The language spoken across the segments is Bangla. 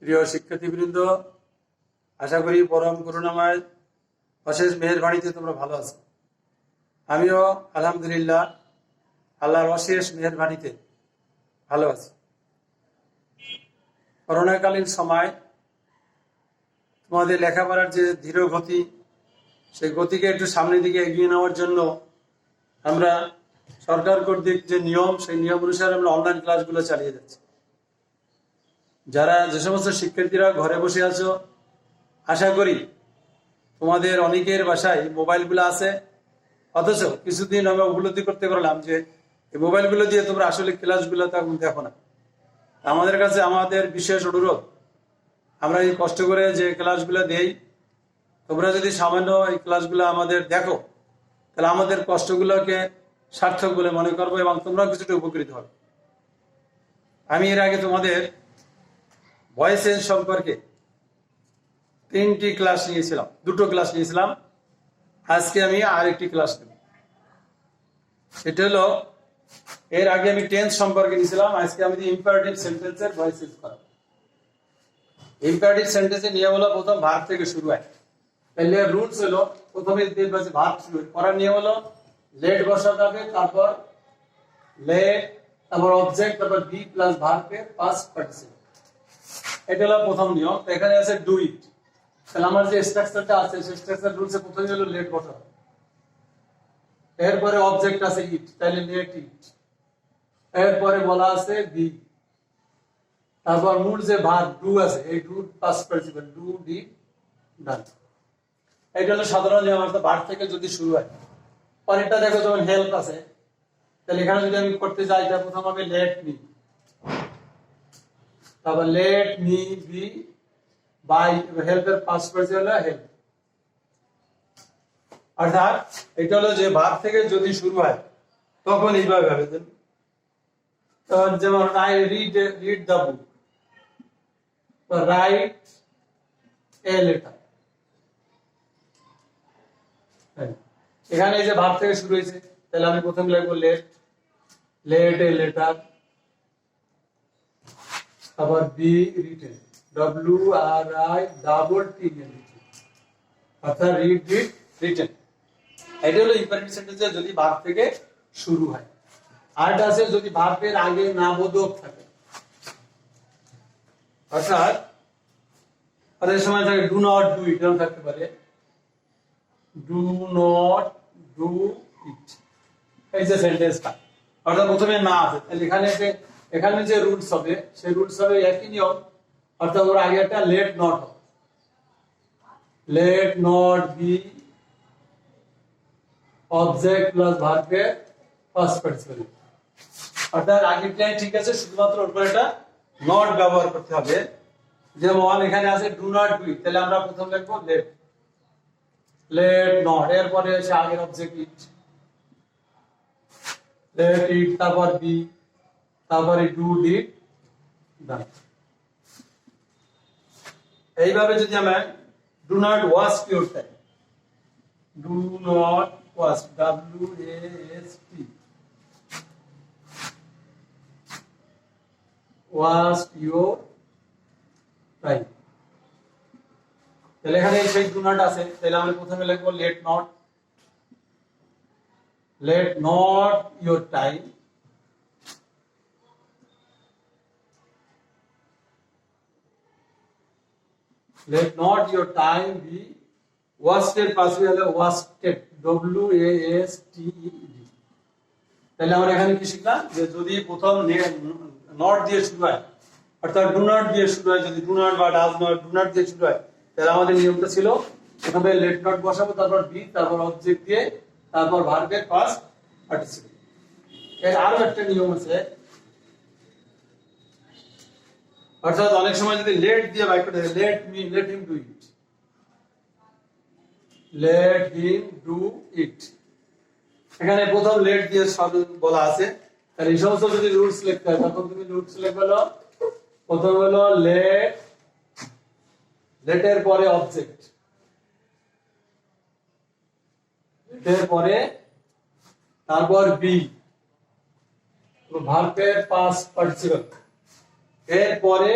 প্রিয় শিক্ষার্থীবৃন্দ, আশা করি পরম করুণাময় অশেষ মেহেরবাণীতে তোমরা ভালো আছো। আমিও আলহামদুলিল্লাহ আল্লাহর অশেষ মেহেরবাণীতে ভালো আছি। করোনাকালীন সময় তোমাদের লেখাপড়ার যে ধীর গতি, সেই গতিকে একটু সামনের দিকে এগিয়ে নেওয়ার জন্য আমরা সরকার কর্তৃক যে নিয়ম, সেই নিয়ম অনুসারে আমরা অনলাইন ক্লাসগুলো চালিয়ে যাচ্ছি। যে সমস্ত শিক্ষার্থীরা ঘরে বসে আছো, আশা করি তোমাদের অনেকের বাসায় মোবাইলগুলো আছে, অথচ কিছুদিন আমরা উপলব্ধি করতে পারলাম যে এই মোবাইলগুলো দিয়ে তোমরা আসলে ক্লাসগুলো তখন দেখো না। আমাদের কাছে আমাদের বিশেষ অনুরোধ, আমরা এই কষ্ট করে যে ক্লাসগুলো দেই, তোমরা যদি সামান্য এই ক্লাসগুলো আমাদের দেখো, তাহলে আমাদের কষ্টগুলোকে সার্থক বলে মনে করবো এবং তোমরাও কিছুটা উপকৃত হবে। আমি এর আগে তোমাদের ভয়েস চেঞ্জ সম্পর্কে 3টি ক্লাস নিয়েছিলাম, 2টো ক্লাস নিয়েছিলাম। আজকে আমি আরেকটি ক্লাস নেব। সেটা হলো, এর আগে আমি টেন্স সম্পর্কে নিয়েছিলাম, আজকে আমি ইম্পারেটিভ সেন্টেন্সের ভয়েস চেঞ্জ করাবো। ইম্পারেটিভ সেন্টেন্সের নিয়ম হলো প্রথম ভার্ব থেকে শুরু হয়। তাহলে রুলস হলো, প্রথমে ভার্ব শুরু করার নিয়ম হলো লেট বসাতে হবে, তারপর লেট, তারপর অবজেক্ট, তারপর বি প্লাস ভার্বের পাস্ট পার্টিসিপল। এটা হলো প্রথম নিয়ম। এখানে আছে ডু ইট। তাহলে আমার যে স্ট্রাকচারটা আছে, সেই স্ট্রাকচার রুলসে প্রথমে হলো লেট বসাতে, এরপরে অবজেক্ট আছে ইট, তাহলে লেট ইট, এরপরে বলা আছে বি, তারপর মূল যে ভার্ব ডু আছে, এই do past participle, do did done. এটা হলো সাধারণ নিয়ম। অর্থাৎ ভার্ব থেকে যদি শুরু হয়। পরেরটা দেখো, যেমন হেল্প আছে, তাহলে এখানে যদি আমি করতে যাই, তাহলে প্রথম হবে লেট মি, তারপর লেট মি বি বাই, হেল্পের পাস্ট পার্টিসিপল হলো হেল্প। অর্থাৎ এটা হলো যে ভার্ব থেকে যদি শুরু হয় তখন এইভাবে হবে। যেমন I read the book, write a letter. এখানে এই যে ভার্ব থেকে শুরু হয়েছে, তাহলে আমি প্রথম লিখবো লেট এ লেটার, তারপর বি রিটেন, WRITTEN, অর্থাৎ রিড রিটেন। এটা হলো ইম্পারেটিভ সেন্টেন্সে যদি ভার্ব থেকে শুরু হয়। আরটা আছে যদি ভার্বের আগে নাবোধক থাকে, অর্থাৎ অনেক সময় থাকে ডু নট ডু ইট, এরকম থাকতে পারে ডু নট ডু ইট, এই যে সেন্টেন্সটা, অর্থাৎ প্রথমে না আছে, তাহলে এখানে যে রুলস হবে, সেই রুলস হবে একই নিয়ম। অর্থাৎ ওর আগে একটা লেট নট হবে, let not be object plus ভার্বের পাস্ট পার্টিসিপল। অর্থাৎ আগেরটাই ঠিক আছে, শুধুমাত্র ওর পরে একটা নট ব্যবহার করতে হবে। যেমন এখানে আছে ডু নট ডু ইট, তাহলে আমরা প্রথম লিখবো লেট নট, এরপরে আছে আগের অবজেক্ট ইট, লেট ইট, তারপর বি, তারপরে ডু ডিড ডান। এইভাবে যদি আমরা do not wash your time, do not wash, WAST, wash your time. তাহলে এখানে সেই ডু নট আছে, তাহলে আমরা প্রথমে লিখবো let not your time, let not your time be wasted, পাশে হলো wasted, WASTED। তাহলে আমরা এখানে কি শিখলাম, যে যদি প্রথম নট দিয়ে শুরু হয়, অর্থাৎ ডু নট দিয়ে শুরু হয়, যদি ডু নট বা ডাজ নট, ডু নট দিয়ে শুরু হয়, তাহলে আমাদের নিয়মটা ছিল প্রথমে লেট নট বসাবো, তারপর বি, তারপর অবজেক্ট দিয়ে, তারপর ভার্বের পাস্ট পার্টিসিপল। এর আরো একটা নিয়ম আছে, অর্থাৎ অনেক সময় যদি লেট দিয়ে বাই করে, let him do it, let him do it, এখানে প্রথম লেট দিয়ে সব বলা আছে। তাহলে এই সমস্ত যদি রুলস লিখতে হয়, তখন তুমি রুলস লিখবে হলো, প্রথম হলো লেটের পরে অবজেক্ট, লেটের পরে তারপর বি, ভার্বের পাস্ট পার্টিসিপল, এরপরে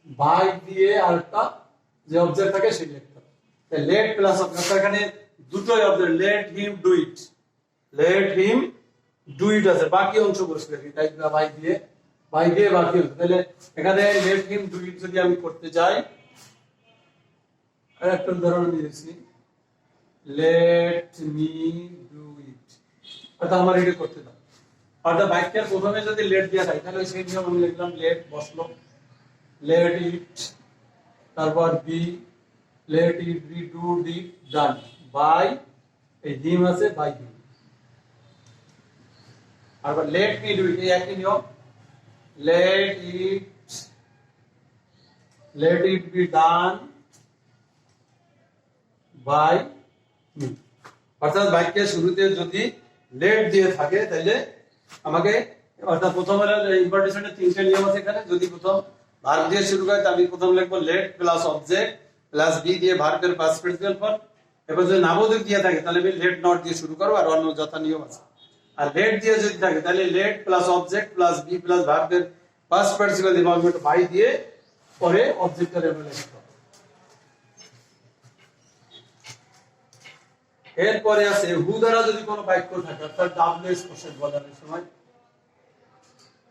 ভাগ দিয়ে আরেকটা যে অবজেক্ট থাকে সেটা লিখতে হবে। তাই লেট প্লাস অবজেক্ট, এখানে দুটোই object, let him do it, let him do it আছে, বাকি অংশ বসবে তাই ভাগ দিয়ে বাকি অংশ। তাহলে এখানে লেট হিম ডু ইট যদি আমি করতে চাই, আরেকটা উদাহরণ দিয়েছি, লেট মি ডু ইট, অর্থাৎ আমার এটা করতে দাও। অর্থাৎ বাক্যের প্রথমে যদি লেট দেওয়া থাকে তাহলে সেই নিয়ম আমি লিখলাম, লেট বসলো, লেট ইট, তারপর be, let it be do did done, by এই হিম আছে বাই হিম, তারপর লেট মি ডু ইট, এই একই নিয়ম, let it be done by me. অর্থাৎ বাক্যের শুরুতে যদি লেট দিয়ে থাকে তাহলে আমাকে, অর্থাৎ প্রথমে ইম্পোর্টেশনের তিনটে নিয়ম আছে এখানে। যদি প্রথম ভার্ব দিয়ে শুরু করে আমি প্রথম লিখবো let plus object plus be দিয়ে ভার্বের পাস্ট পার্টিসিপল ফর্ম। এবার যদি নাবোধক দিয়ে থাকে তাহলে আমি লেট নট দিয়ে শুরু করবো, আর অন্য যথা নিয়ম আছে। আর লেট দিয়ে যদি থাকে তাহলে let plus object plus be plus ভার্বের পাস্ট পার্টিসিপল ইনভলভমেন্ট বাই দিয়ে পরে অবজেক্টের লিখতে হবে। এরপরে আছে হু দ্বারা যদি কোনো বাক্য থাকে, অর্থাৎ ডাব্লিউএস কোশ্চেন বলার সময়,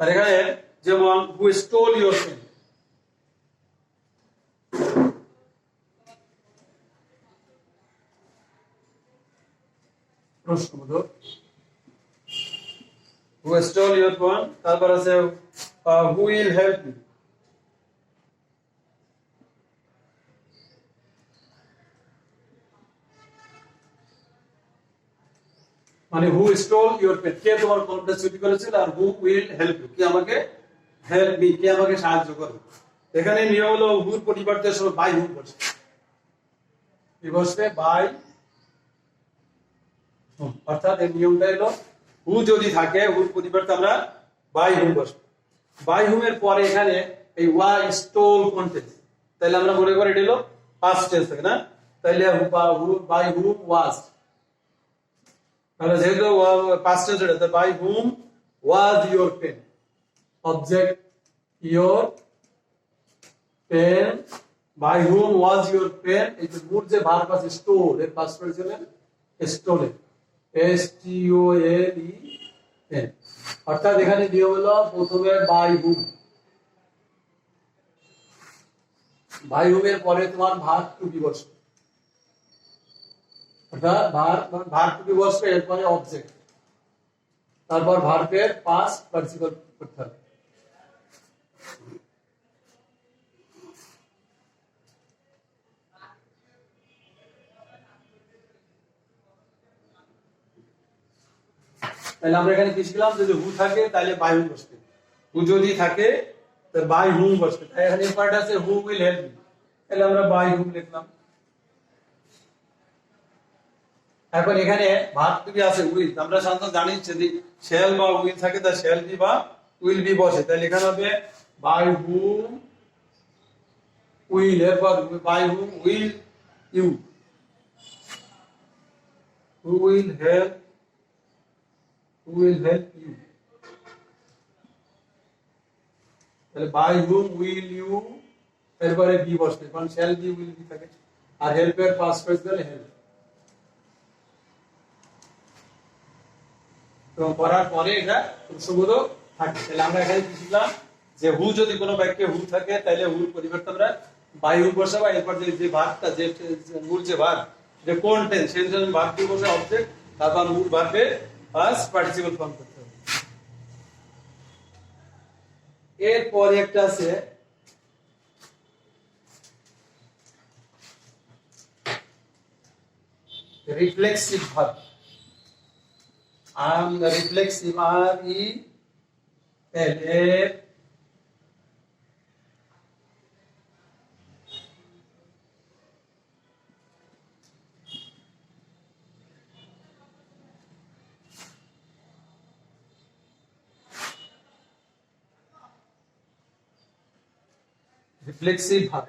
আর এখানে যেমন হু স্টোল ইওর পেন, প্রশ্নবোধক, হু স্টোল ইওর পেন। তারপর আছে হু উইল হেল্প ইউ, মানে হু স্টোল ইওর পেন, কে তোমার কলমটা চুরি করেছিল, আর হু উইল হেল্প ইউ, কে আমাকে হেল্প মি, কে আমাকে সাহায্য করবে। এখানে নিয়ম হলো হুর পরিবর্তে সব বাই হুম বসবে, কি বসবে, বাই হুম। অর্থাৎ এই নিয়মটা হলো হু যদি থাকে হুর পরিবর্তে আমরা বাই হুম বসবে। বাই হুম এর পরে এখানে এই ওয়া স্টোল কন্টেন্স, তাহলে আমরা মনে করি এটা হলো পাস্ট টেন্স থাকে না, তাহলে হু বাই হুম ওয়াজ, তাহলে যেহেতু পাস্ট টেন্স এটা, by whom was your pen, object your pen, by whom was your pen. এই যে মুড যে ভার্ব আছে স্টোল, এর past participle stolen, S T O L E N. অর্থাৎ এখানে নিয়ম হলো প্রথমে বাই হুম, বাই হুম এর পরে তোমার ভার্ব টু বি বসবে, অর্থাৎ ভার্ব টু বি বসবে, এরপরে অবজেক্ট, তারপর ভার্বের পাস্ট পার্টিসিপল করতে হবে। তাহলে আমরা এখানে কি শিখলাম, যদি হু থাকে তাহলে বাই হুম বসবে, হু যদি থাকে তাহলে বাই হুম বসবে। তাই এখানে পার্ট আছে হু উইল হেল্প মি, তাহলে আমরা বাই হুম লিখলাম। এখন এখানে ভার্ব টু বি আছে উইল, আমরা সাধারণত জানি যদি শ্যাল বা উইল থাকে তা শ্যাল বি বা উইল বি বসে, তাহলে এখানে হবে বাই হুম উইল, এরপর by whom will you, who will help you, তাহলে বাই হুম উইল ইউ, এরপরে বি বসবে, কারণ শ্যাল বি উইল বি থাকে, আর হেল্পের পাস্ট পার্টিসিপল হেল্প। এবং করার পরে এটা প্রশ্নবোধক থাকে। তাহলে আমরা এখানে কি শিখলাম, যে হু যদি কোনো বাক্যে হু থাকে তাহলে হুর পরিবর্তে আমরা বাই হুম বসাবো, এরপর যে ভার্বটা যে মূল যে ভার্ব যে কোন টেন্স সেই জন্য ভার্ব দিয়ে বসে অবজেক্ট, তারপর মূল ভার্বে পাস্ট পার্টিসিপল ফর্ম করতে হবে। এরপরে একটা আছে রিফ্লেক্সিভ ভার্ব, রিফ্লেক্সিভ আর ই এল এফ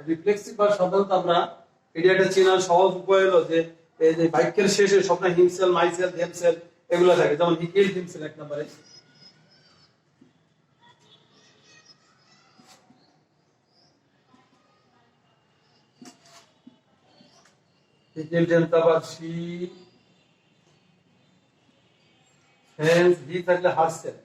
রিফ্লেক্সিভ ভার্ব সাধারণত আমরা এটা একটা চেনার সহজ উপায় হলো যে এই যে বাক্যের শেষে সবসময় হিমসেল মাইসেল দেমসেল এগুলো থাকে, যেমন হি কিলড হিমসেল এক নম্বরে। equal tense আবার she hence he থাকলে herself।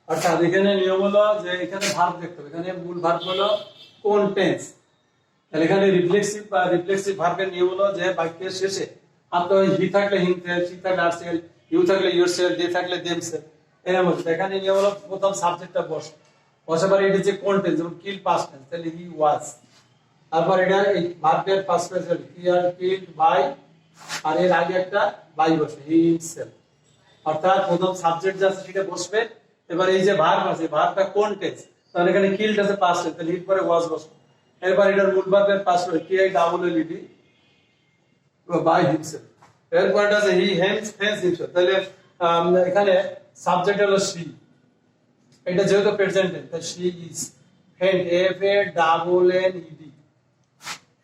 অর্থাৎ এখানে নিয়ম হলো যে এখানে ভার্ব দেখতে হবে, এখানে মূল ভার্ব হলো কোন টেন্স। তাহলে এখানে রিফ্লেক্সিভ ভার্বের নিয়ম হলো যে বাক্যের শেষে আপনার হি থাকলে হিমসেলফ, শি থাকলে হারসেলফ, ইউ থাকলে ইয়োরসেলফ, দে থাকলে দেমসেলফ, এরকম হচ্ছে। এখানে নিয়ম হলো প্রথম সাবজেক্টটা বসাবার এটা যে কোন টেন্স, যেমন কিল পাস্ট টেন্স, তাহলে হি ওয়াজ। তারপর এটা এই ভার্বের পাস্ট টেন্স কিল্ড বাই, আর এর আগে একটা বাই বসে হি হিমসেলফ। অর্থাৎ প্রথম সাবজেক্ট যা আছে সেটা বসবে, এবার এই যে ভার্ব আছে ভার্বটা কোন টেন্স, তাহলে এখানে কিল্ড আছে পাস্ট টেন্স, তাহলে এর পরে ওয়াজ বসবে। এবার এটার মূল ভার্বের পাস্ট হবে কি double L E D by himself. এরপর এটা আছে হি হেন্স হিমসেলফ, তাহলে এখানে সাবজেক্ট হলো she, এটা যেহেতু প্রেজেন্ট টেন্স তাই she is hand F A double N E D,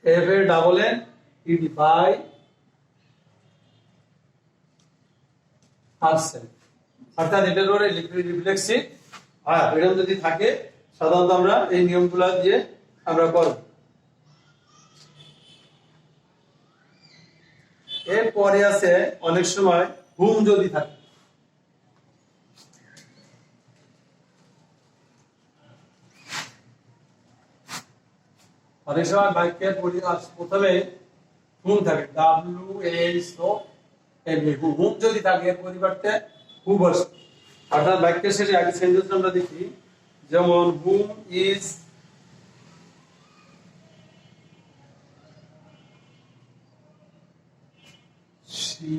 F A double N E D by herself. অর্থাৎ এটার উপরে রিফ্লেক্সিভ ভার্ব এরকম যদি থাকে সাধারণত আমরা এই নিয়মগুলো দিয়ে আমরা করব। এরপরে আছে অনেক সময় হুম যদি থাকে, অনেক সময় বাক্যের প্রথমে হুম থাকে হুম যদি থাকে এর পরিবর্তে হু বসে। অর্থাৎ বাক্যের শেষে আগে সেন্টেন্স আমরা দেখি, যেমন হুম ইজ she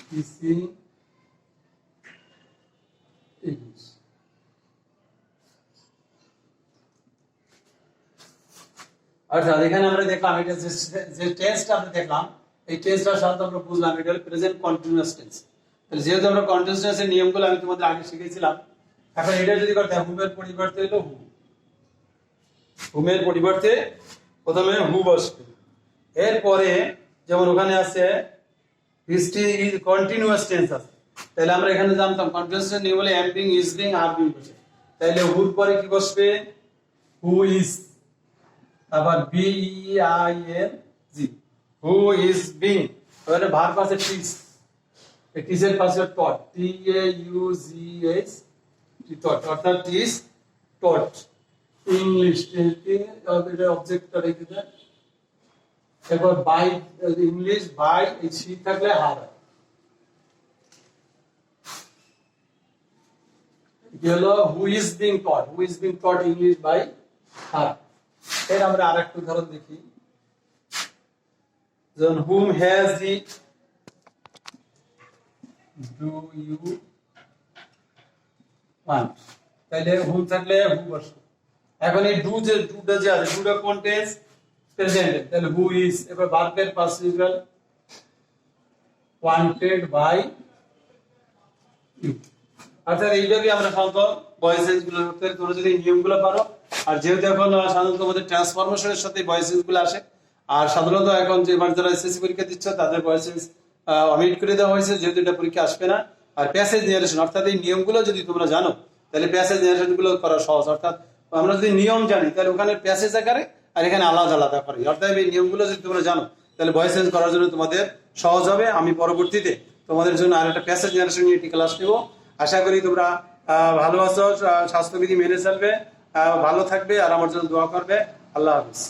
teaching English। অর্থাৎ এখানে আমরা দেখলাম এটা যে টেন্সটা আমরা দেখলাম, এই টেন্সটা সাধারণত আমরা বুঝলাম এটা হলো প্রেজেন্ট কন্টিনিউয়াস টেন্স। তাহলে যেহেতু আমরা কন্টিনিউয়াস টেন্সের নিয়মগুলো আমি তোমাদের আগে শিখিয়েছিলাম, এখন এটা যদি করতে হয় হুমের পরিবর্তে হলো হু, হুমের পরিবর্তে প্রথমে হু বসবে। এরপরে যেমন ওখানে আছে হিস্ট্রি ইজ কন্টিনিউয়াস টেন্স আছে, তাহলে আমরা এখানে জানতাম কন্টিনিউয়াস টেন্স নিয়ম হলো am being is being are being বসে, তাহলে হুর পরে কি বসবে হু ইজ, আবার B E I N G, who is being. তাহলে ভার্ব আছে টিচ, এই টিচের পাশে টট, টি এ ইউ জি এইচ টি, টট, অর্থাৎ টিচ টট ইংলিশ, এটা অবজেক্টটা রেখে দেন। এবার বাই ইংলিশ বাই এই শি থাকলে হার, গেল who is being taught, who is being taught English by her. এর আমরা আরেকটা উদাহরণ দেখি, যেমন whom has he do you want, তাহলে হুম থাকলে হু বসবে। এখন এই ডুটা যে আছে ডুটা কোন টেন্স, প্রেজেন্ট, তাহলে হু ইজ। এবার ভার্বের পার্টিসিপল ওয়ান্টেড বাই ইউ। অর্থাৎ এইভাবে আমরা সাধারণত ভয়েস চেঞ্জ গুলো করতে পারি, তোমরা যদি এই নিয়মগুলো পারো। আর যেহেতু এখন সাধারণত আমাদের ট্রান্সফরমেশনের সাথে ভয়েস চেঞ্জ গুলো আসে, আর সাধারণত এখন যে যারা এসএসসি পরীক্ষা দিচ্ছে তাদের ভয়েস চেঞ্জ অমিট করে দেওয়া হয়েছে, যেহেতু এটা পরীক্ষা আসবে না। আর প্যাসেজ জেনারেশন, অর্থাৎ এই নিয়মগুলো যদি তোমরা জানো তাহলে প্যাসেজ জেনারেশন গুলো করা সহজ। অর্থাৎ আমরা যদি নিয়ম জানি তাহলে ওখানে প্যাসেজ আকারে আর এখানে আলাদা আলাদা করে, অর্থাৎ এই নিয়মগুলো যদি তোমরা জানো তাহলে ভয়েস চেঞ্জ করার জন্য তোমাদের সহজ হবে। আমি পরবর্তীতে তোমাদের জন্য আর একটা প্যাসেজ জেনারেশন নিয়ে একটি ক্লাস নেব। আশা করি তোমরা ভালো আছো, স্বাস্থ্যবিধি মেনে চলবে, ভালো থাকবে আর আমার জন্য দোয়া করবে। আল্লাহ হাফিজ।